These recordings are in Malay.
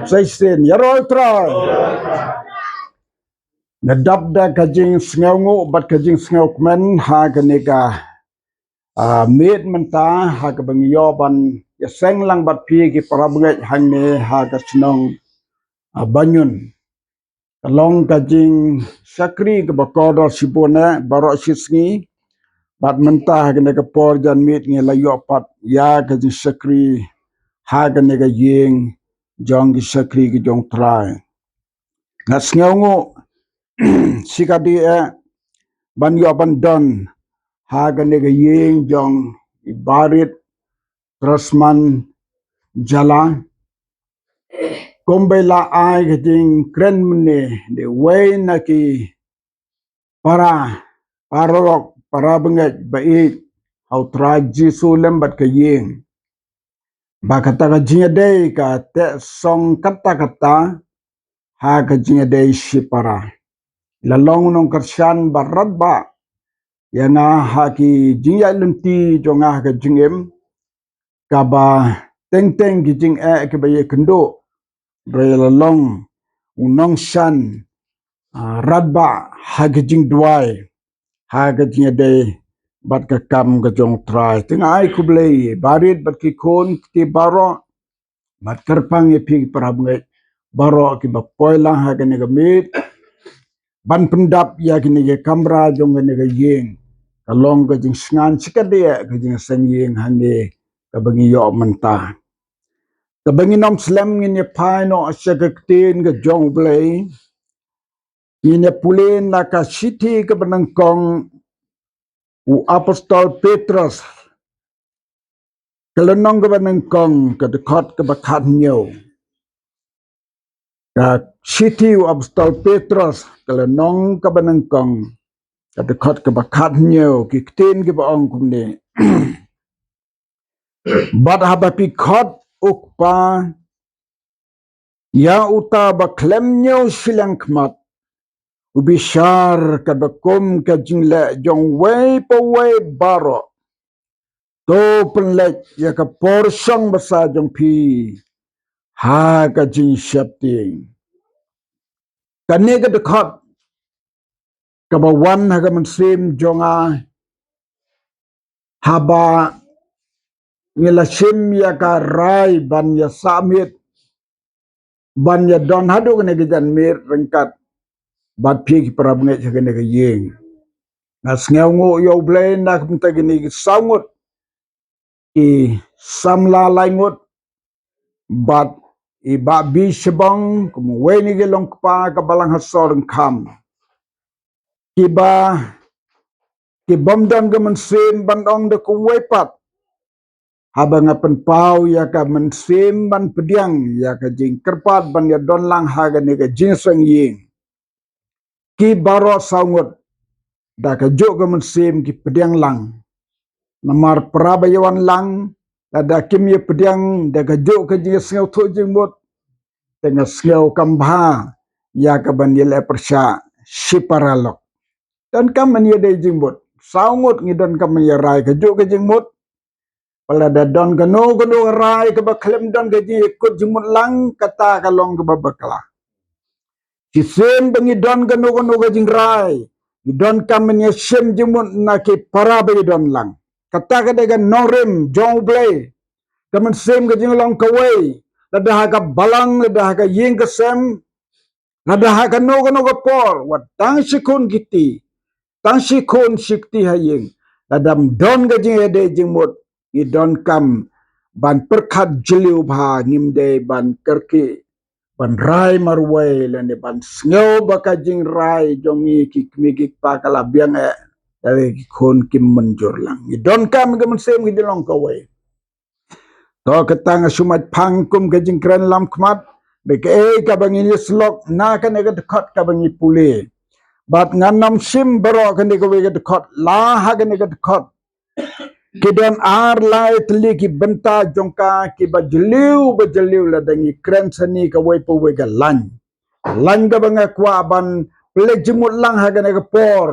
Saisin yarol try. Nadabda kajing sngawngu bat kajing sngaukmen ha kanega med menta ha kabang yoban ya senglang bat pi ki parabngai hangne ha ka snong banyun kalong kajing sakri ke bakodor sibona barok sisngi bat menta ha kanega por jan med nge layo pat ya kajing sakri ha kanega yeng jong ki sakri ki jong try ngat sngawngu sikadi ban yo ban don ha ganega yeng jong ibarit rasman jala kombela ai gajing kren mene de way na ki para parok para bengat bait au traji sulam bat ka yeng ba kata ka jinga dei ka te song kata kata ha ka jinga dei sipara lalong nong kersan barat ba yana haki jingya lunti jonga ka jingem kaba teng teng ki jing ke baye kendo bre lalong unong shan radba haki jing duai haki jing de bat ka kam ka jong trai teng ai kublei barit bat ki kon ki baro bat kerpang ye pi parabngai baro ki ba poilang haki ne ga mit ban pendap ya kini ke kamera jong ne ga yeng kalong ka jing sngan sikadia ka jing sang yeng hange ka bangi yo menta ka bangi nom slam ngin ye pai no asakaktin ka jong blai ngin ye pulen na ka city ka banangkong u apostol Petrus kalanong ka banangkong ka dekot ka bakat nyo ka city u apostol Petrus kalanong ka banangkong kadekot ke bakat nyo ki ktin ke baong kumne bat haba pikot ukpa ya uta ba klem nyo silang kmat ubishar ka bakom ka jingle jong way pa way baro to penlek ya ka porsong basa jong pi ha ka jing syapting kane ka dekot ka bawan ha ka mensim jonga haba ngilasim ya ka rai ban ya samit ban ya don hadu kene gijan mir rengkat bat pi ki parabngai kene ke yeng nas ngeungu yo blain nak mta gini saungut i samla laingut bat i ba bi sebang kum weni ge long pa ka balang hasor kam kiba ki bomdan ge mensim bandong de kum wepat habang apen pau ya ka mensim ban pediang ya ka jing kerpat ban ya don lang ha ga ne ga jing sang ying ki baro saungut da ka jo ka mensim ki pediang lang namar prabayawan lang da kim ye pediang da ka jo ka jing sngau tho jing mot tengah sngau kambha ya ka ban ye le persya siparalok dan kam man ye de jing mot saungut ngidon kam ye rai ka jo ka jing mot pala da don gano rai ke ba klem don ke ji ikut jumut lang kata kalong ke babakla si sem bengi don gano ke jing rai don kamen ye sem jumut na ke para be don lang kata ke de norem jong blay kamen sem ke jing long kawai lada ka balang lada ka ying ke sem lada ka no ke por wat tang sikun kiti tang sikun sikti haying ladam don ke jing de jing mut i don kam ban perkat jeliu bha nimde ban kerki ban rai marwai lene ban sngo baka jing rai jongi ki kmigi pa kala biang dari kon kim menjur lang i don kam ge mensem gi dilong kawai to ketang sumat pangkum ge jing kren lam kmat be ke ka bangini slok na ka ne ge dekat ka bangi pule bat nganam sim baro ka ne ge dekat la ha ge ne ge dekat kidon ar lai tli ki benta jongka ki bajeliu la dangi kren sani ka wai po we ga lan ga banga kwa ban plek jimut lang ha ga ne por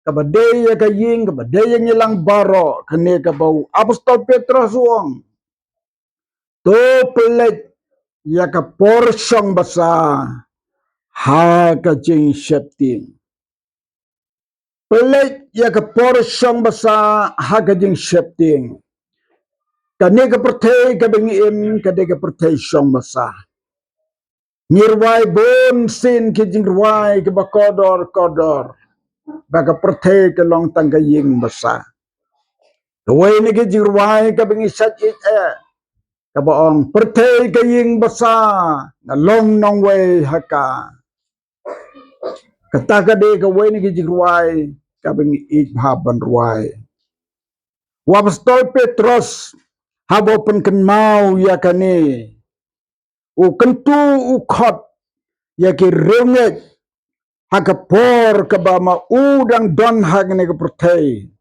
ka bade ya ka ying ka bade yang lang baro kane ka bau apostol Petrus wong to plek ya ka porsyong basa ha ka jing septing. Pelik ya ka porsyong basa ha ka jing septing. Kani ka pertay ka bengim kade ka pertay syong basa. Ngirwai bon sin ki jing rwai ka ba kodor. Baka pertay ka long tangga ying basa. Kawai ni ki jing rwai ka bengi sat it kabaong pertay ka ying basa na long nong way haka. Kataka de ka way ni ki ruai ka bengi it haban ruai. Wapastol Petros habo pen ken mau ya kane. U kentu u khot ya ki runget haka por ka ba ma udang don hagne ka pertay.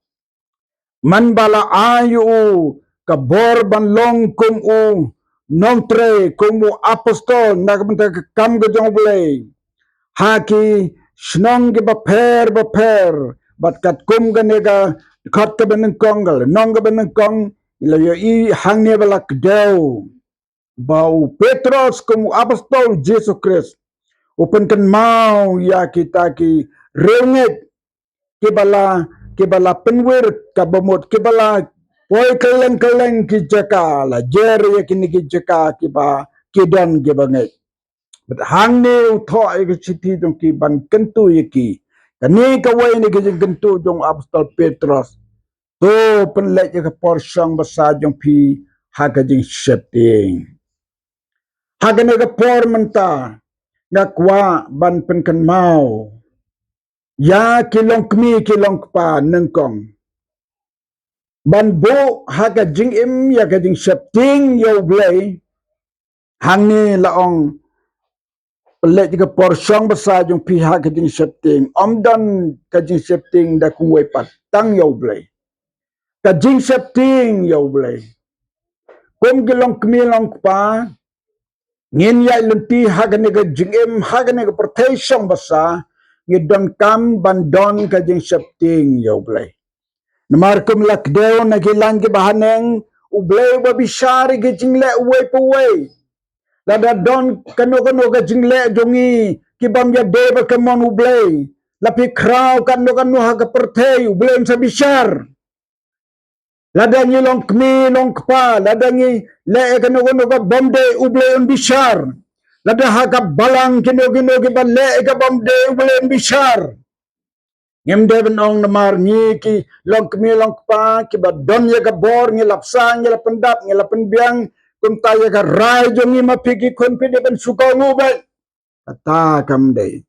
Man bala ayu ka bor ban long kum u nong tre kum u apostol na ka kam ga jong blay. Haki snong ge baper bat kat kum ga nega khat ka beneng kong gal nong ga beneng kong ila yo i hang ne balak deu bau Petros kum apostol Jesus Christ open kan mau ya kita ki renget ke bala penwer ka bomot ke bala poi keleng ki jaka la jer ya kini ki jaka ki ba kidan ge banget. But hang ne utho ay chiti jong ki ban kentu yaki. Kani kaway ni gijing kentu jong apostol Petros. To penlek ka porsyong basa jong pi hagajing septing. Hagane ka por menta ngakwa ban penken mau. Ya kilong kmi kilong pa nengkong. Ban bo hagajing im ya gajing septing yo blay. Hang ni laong pelik juga porsyong besar jong pihak kajing septing. Omdan kajing septing da kuwe patang yau blay. Kajing septing yau blay. Kum gilong kemilong pa. Ngin ya lenti hagane kajing im hagane ka pertaysyong besar. Ngidon kam bandon kajing septing yau blay. Namar kum lakdeo nagilan ki bahaneng. Ublay babisari kajing le uwe puwe. Lada don kano ka jingle jongi kibam ya deba kemon ublay lapi kraw kano ha ka pertay ublay sa bishar lada ngi long kmi long kpa lada ngi le kano ka bomde ublay on bishar lada ha ka balang kino ki ba le ka bomde ublay on bishar ngem deben ong namar ngi ki long kmi long kpa ki ba don ya ka bor ngi lapsang ngi lapendap ngi lapenbiang kum taya ka rai jongi mapiki konpide ben suka ngubay kata kam day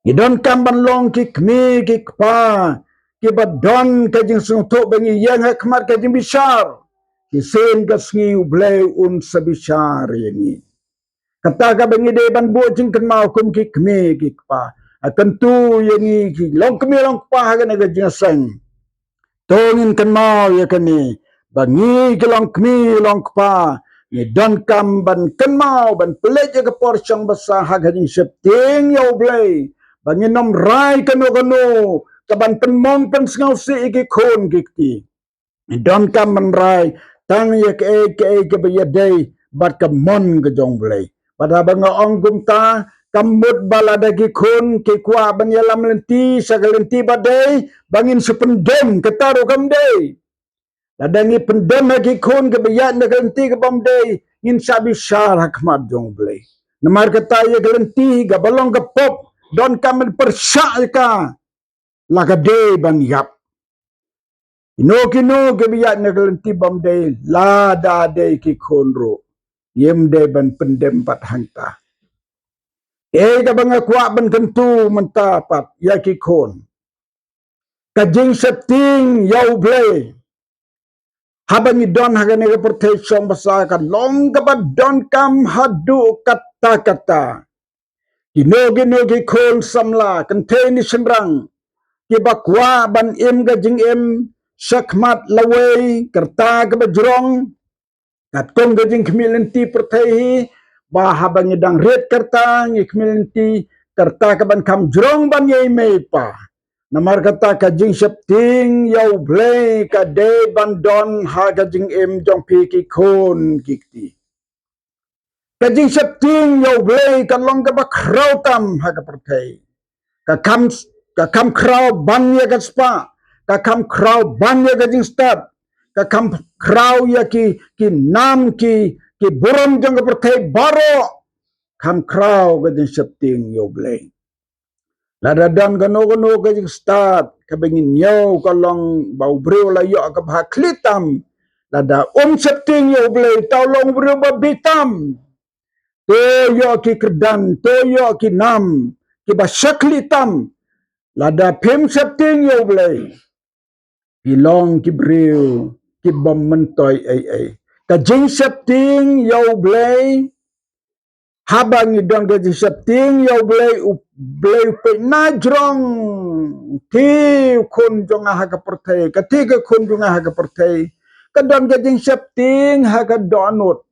idon kam ban long ki kmi ki kpa ki ba don ka jing sung to bengi yang hakmat ka jing bishar ki sen ka sngi ublay un sa bishar yengi kata ka bengi day ban bo jing kan mau kum ki kmi ki kpa tentu yengi ki long kmi long kpa hagan ka jing sang tongin kan mau ya kani bangi kelong kmi long kpa ni don kam ban kan mau ban pelet ke porsyong besar hak hajing septing yo blay bangi nom rai kano kaban penmong pen sngau si iki khon gikti ni don kam ban rai tang ye ke ya day bat ka mon ke jong blay pada banga ong gumta kamut balada ki khon ki kwa ban yalam lenti sagalenti badai bangin supendem ketaru kam day ladangi pendem lagi khon ke bayat na galenti ke bomday ngin sabi syar hakmat jong blay namar kata ye galenti ga balong ke pop don kamen persyak ka laka day ban yap kino ke bayat na galenti bomday la da day ki khon ro yem day ban pendem pat hangta ka banga kwa ban tentu menta pat ya ki khon kajing septing yau blay habang idon hagane ka protection basa ka long ka ba don kam hadu kata kinogi khol samla contain senrang ki bakwa ban im ga jing im sakmat laway kerta ka bajrong kat kong ga jing kmilenti protehi ba habang idang red kerta ngi kmilenti kerta ka ban kam jrong ban yei mei pa namar kata ka jing septing yau blay ka day bandon ha ka jing im jong pi ki khon kikti Kajing septing yo blay kalong ka ba krautam ha ka pertai. Ka kam krau banya ka spa. Ka kam krau banya ka jing start. Ka kam krau ya ki nam ki buram jang ka pertai baro. Kam krau ka jing septing yo blay. Lada dan gano ka jing start. Ka bengin yo kalong bau breu la yo ka bah klitam. Lada septing yo blay taulong breu ba bitam. Toyo ki kerdan, toyo ki nam, ki basakli tam, lada pem septing yo blay, pilong ki breu, ki bom mentoy ay. Kajing septing yo blay, habang idong kajing septing yo blay, pe najrong, ki kun jong aha ka pertai, katiga kun jong aha ka pertai, kadang kajing septing ha ka donut,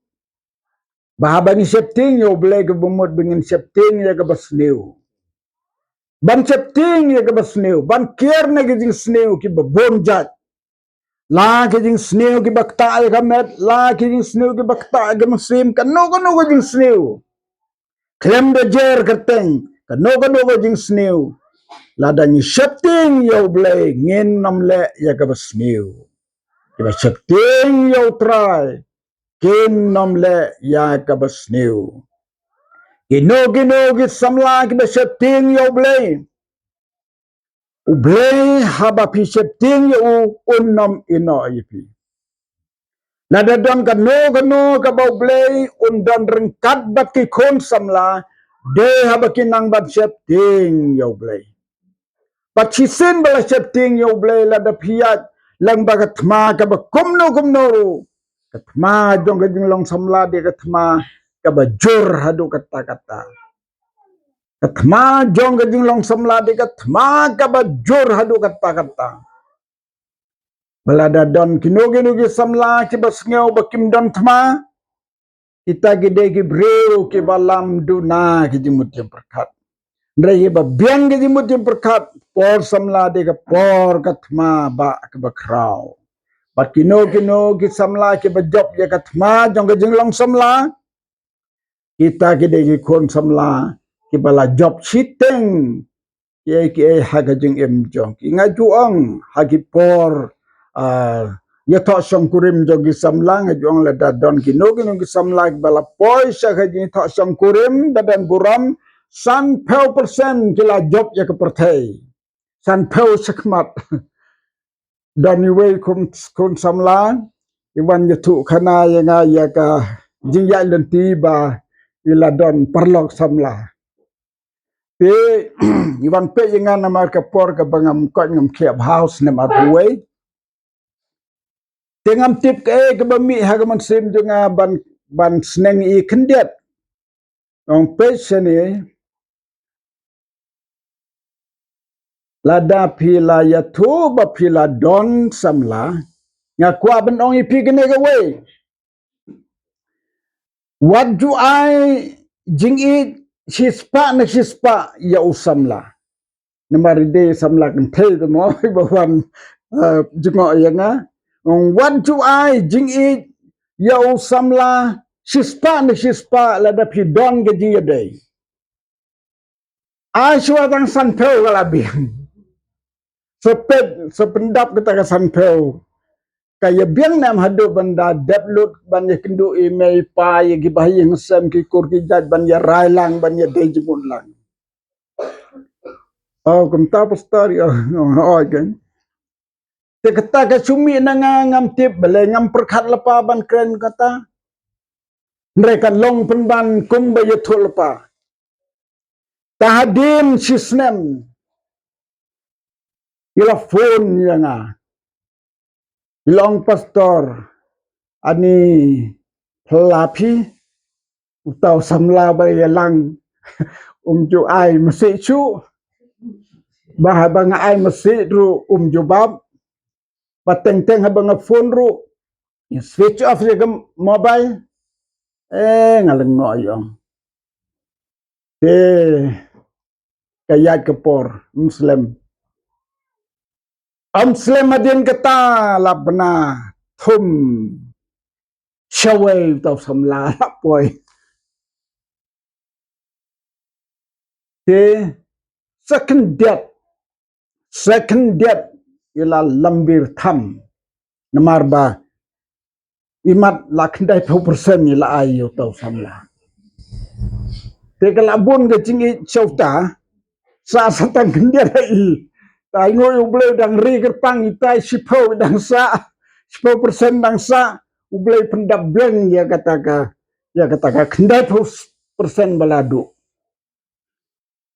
Bahabang septing yo blay ke bumut bingin septing ya ke basneu. Ban septing ya ke basneu. Ban kier na ke jing sneu ki babonjat. La ke jing sneu ki bakta ya kamet. La ke jing sneu ki bakta ya muslim. Kano ke jing sneu. Klem de jer kerteng. Kano ke jing sneu. Lada ni septing yo blay ngin namle ya ke basneu. Kiba septing yo try. Kin nomle ya ka basneu. Gino samla ki septing yo blay. Ublay haba pi septing yo unnam ino ipi. Nadadon kano ka ba blay undan rengkat bat ki kon samla de haba ki nang bat septing yo blay. Bat sisin bala septing yo blay lada piyat lang bagat ma ka ba kumno. Katma jong kajing long samla de katma kabajur hadu kata-kata. Katma jong kajing long samla de katma kabajur hadu kata-kata. Balada don kinugi samla kibas ngeu bakim don tma. Kita gede ki breu ki balam duna ki jimut yang perkat. Ndrai ba biang ki jimut yang perkat. Por samla de ka por katma ba ke bakrau. Bat kino ki samla ki bajop ya katma jong kajing long samla. Kita ki kon samla ki bala job siteng ki hagajing em jong ki ngajuang hagi por ya to song kurim jogi samla ngajuang la dadon kino ki samla ki bala poi sa hagi to song kurim dadan buram san peu persen kila job ya ke pertai san peu sekmat dan iwe kun samla iwan yetu kana yang ya ka jingya lenti ba ila don perlok samla pe iwan pe yang nama ka por ka bangam ko ngam club house na mabuay tengam tip ke bami ha ka man sim junga ban sneng i kendet ong pe sene lada pila ya tu ba pila don samla ngakwa ben ong ipi gene ga we what do I jing it shispa ya usamla namaride samla kan tel de mo bawan jungo yanga what do I jing it ya usamla shispa la da pi don ge jing day aswa tang san peu galabi sependap kita ke san peu kaya biang nam hadu benda download banya kendu email pa ya gibahi ngesem ki kurki jad banya railang banya dejimun lang oh kumta pastor ya oh kan te kata ka sumi na ngam tip bale ngam perkhat lepa ban kren kata mereka long penban kum baye thul lepa tahadim sisnem ila phone yang long pastor ani pelapi utau samla baye lang ju ai masih chu bahabang ai masih ru jubab pateng-teng habang phone ru switch off je mobile ngaleng no ayong kayat kepor muslim adin kata labna thum shawai tau samla poi Ke second death ialah lambir tham namar ba imat lakndai 10% ialah ayo tau samla. Te kalabun ke cingi chauta sa satang kendia dai. Tai ngoi uble dang ri kerpang itai sipo dang sa 10% dang sa uble pendap bleng ya katakan kendai 10% baladu.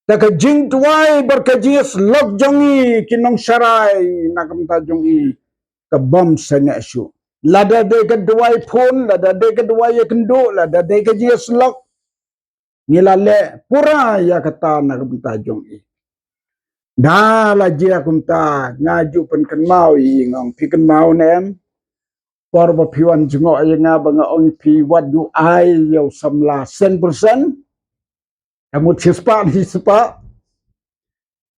Taka jing tuai berkajias lok jongi kinong syarai nakam ta jongi ke bom sanga su. Lada de keduai pun, lada de keduai kendo, lada de kajias lok ngilale pura ya kata nakam ta jongi. Dah la jia kumta ngaju pen kenmau i ngong pi kenmau nem por ba piwan jengok ye nga ba nga ong pi wat yu ai yo samla 100% kamu tispa ni sepa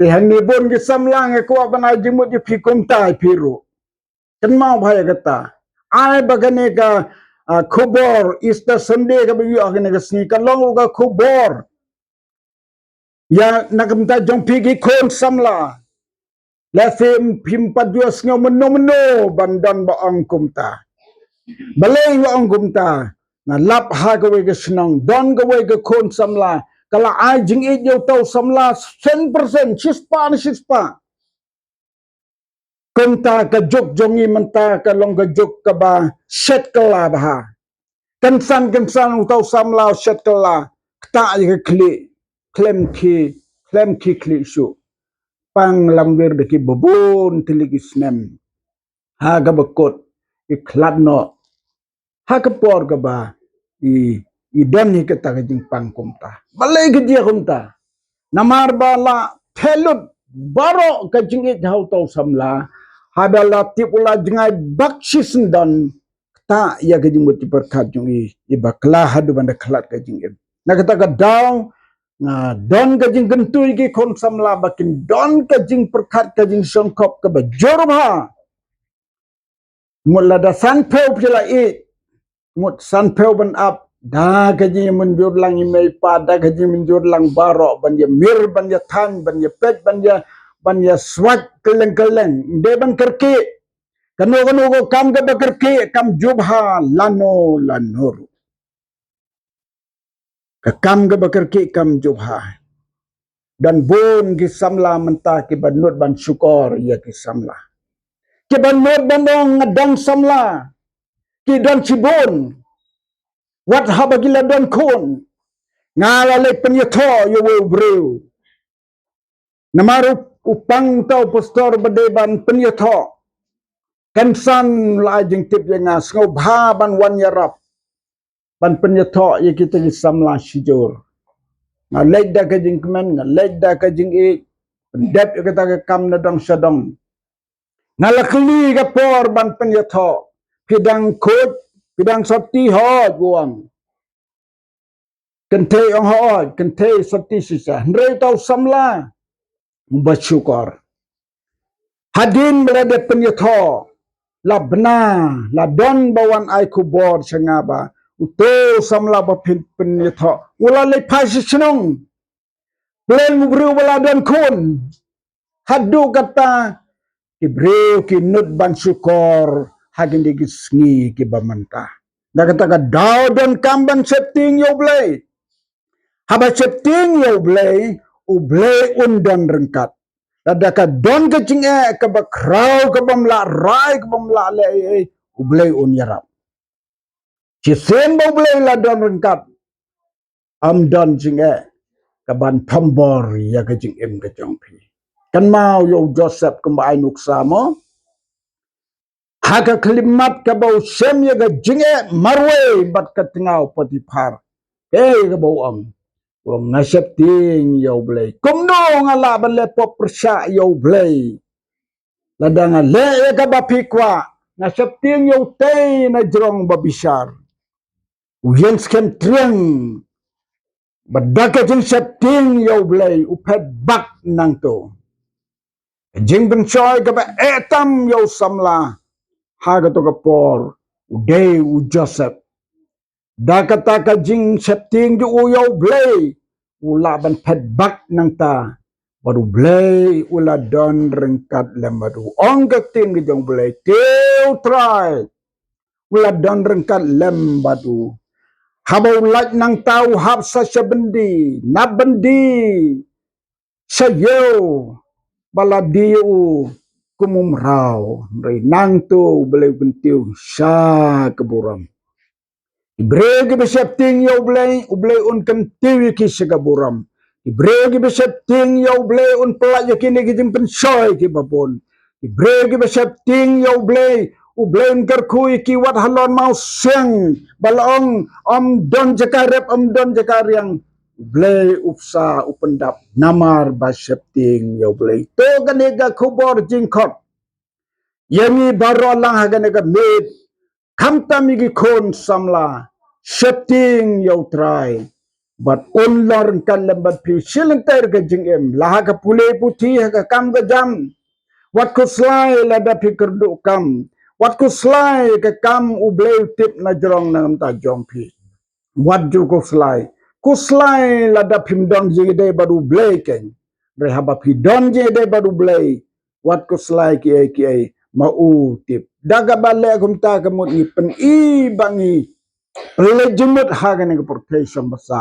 te hang ni bon ki samla nge ko ba na jemut yu pi kumta piru kenmau bhaya kata ai ba gane ka khubor Easter Sunday ka yu agane ka sni ka long ka khubor ya nakamta jong pi ki kon samla Lafim pimpat dua sengau meno bandan ba angkumta. Balai wa angkumta. Na lap ha gawe ke senang. Don gawe ke kon samla. Kalau ai jing it yo tau samla 100% sispa ni sispa. Kumta ke juk jongi menta ke long ke juk ke ba set kala bah. Kensan tau samla set kala. Kta je ke klik. Klem ki klik su. Pang lambir deki bobon tiligi snem ha ga bekot iklat no ha ke por ga ba i dem ni kata ga jing pang kumta balai ke dia kumta namar bala telut baro ka jing it hau tau samla ha bala tipula jingai baksis dan ta ya ke jing muti berkat jung i bakla hadu banda klat ka jing na kata ga daw na don ka jing gentui ki kon samla bakin don ka jing perkat ka jing songkop ka ba jorba mula da san peu pila i mut san peu ban up da ka jing menjur lang imei pa da ka jing menjur lang baro ban ya mir ban ya tan ban ya pet ban ya swat keleng de ban kerki kanu kam ka ba kerki kam jubha lanur kam ka ba kerki kam jubha dan bon ki samla mentah ki banut ban syukur ya ki samla ki banut bandong ngadang samla ki dan cibon wat habagila dan kon ngalale penyeto yo we breu namaru upang tau pastor bedeban penyeto kansan la jeng tip yang ngau bha ban wan yarap ban penyeto ya kita ki samla sijur ngalek da ka jing kemen ngalek da ka jing i pendep kata ka kam na dong sadong ngalakli ka por ban penyeto pidang kut pidang sabti ho guang kente ong ho kente sabti sisa ndrei tau samla bersyukur hadin melade penyeto la bena la don bawan ai kubor sengaba uto samla ba penyeto ula le pasi senong Plan mubru bala don kun hadu kata Ibreu ki nut ban syukur hagin digi sngi ki bamanta. Da kata ka daw don kamban septing yo blay. Haba septing yo blay undan rengkat. Da ka don ka jinge ka ba kraw ka bamla rai ka bamla le ublay un yarap. Cisen bo blay la don rengkat. Am don jinge ka ban pambor ya ka jing em ka jongpi. Kan mau yo Joseph kembai nuksa mo haka kelimat ka bau sem ya ga jinge marwe bat ka tengau Potifar ka bau ang ngasep ting yo blay kumno ngala ban lepo persya yo blay ladanga le ka bapikwa ngasep ting yo tay na jrong babisar uyen sken triang badaka jing septing yo blay upet bak nang to jing ben choy ka ba etam yo samla haga to kapor uday u Joseph da kata ka jing septing ju uyaw blay ula ban pet bak nang ta baru blay ula don rengkat lem badu ong ke tim ki jong blay teu try ula don rengkat lem badu habau laj nang tau hab sa sebendi na bendi sayo bala diu kumum rau rei nang tu blay bentiu sa keburam Ibregi besep ting ya ublay un kan tiwi ki segaburam. Ibregi besep ting ya ublay un pelak ya kini kijim pensoy ki babon. Ibregi besep ting ya ublay un kerkui ki wat halon mau siang balong om don jakarep om don jakariang ublay upsa upendap namar basep ting ya ublay. To ganega kubor jingkot. Yemi baro lang haganega made Kamta migi kon samla setting yau try but onlar kan lembat pi silenter ke jingem lah ka pule putih ka kam ka jam wat ko slai la da pi kerdu kam wat ko slai ka kam ubleu tip na jrong na ta jong pi wat ju ko slai la da pim don je de badu blei ken re haba pi don je de badu blei wat ko slai ki ma u tip daga bale kum ta kamut ni pen I bangi lejumut haga ne protection basa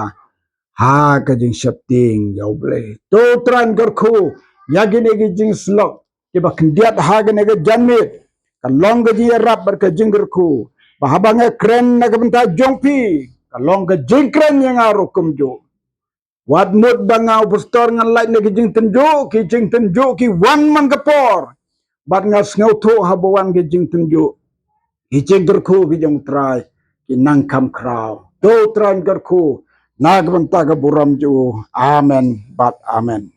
ha ka jing shapting yau blei to tran garku yagine gi jing slok ke ba kendiat haga ne ga janmit kalong ga ji rap ber ka jinggerku bahabang kren na ga benta jongpi kalong ga jingkren yang arukum jo wat mut bangau pastor ngan lai ne jing tenjo ki wan man kapor bat ngas ngau tho habawan ge jing tenjo ki jinggerku ki jong trai ki nang kam kraw to tran garku nag benta ga buram jo amen bat amen